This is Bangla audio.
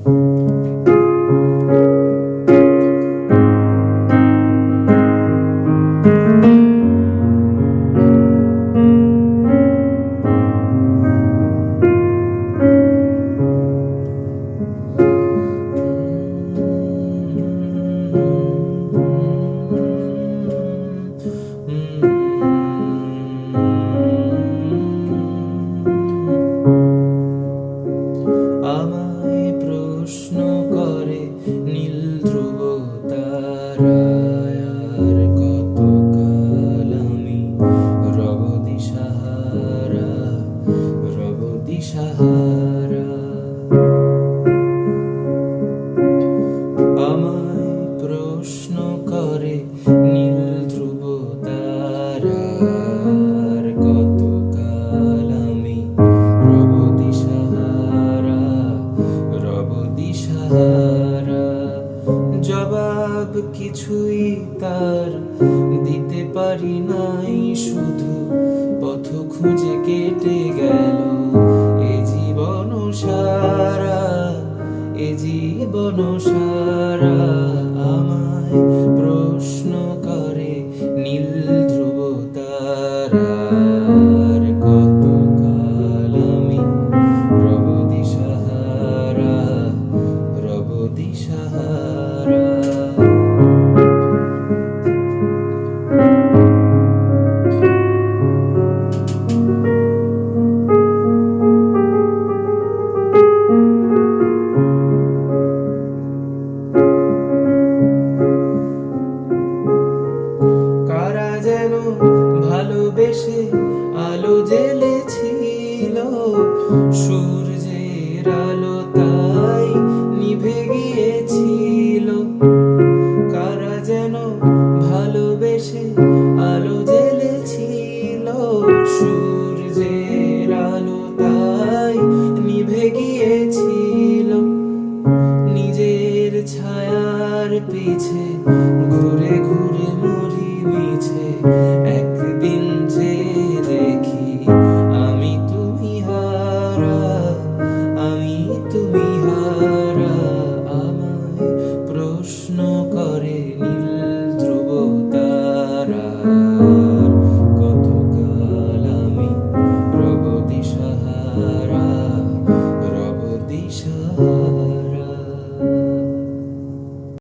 আমায় প্রশ্ন করে নীল ধ্রুব তারায়, আর কতকাল আমি রব দিশাহারা, রব দিশাহারা। আমায় প্রশ্ন করে নীল ধ্রুব তারার, কতকাল আমি রব দিশাহারা, রব দিশাহারা। জবাব কিছুই তার দিতে পারি নাই, শুধু পথ খুঁজে কেটে গেল এ জীবন সারা, এ জীবন সারা।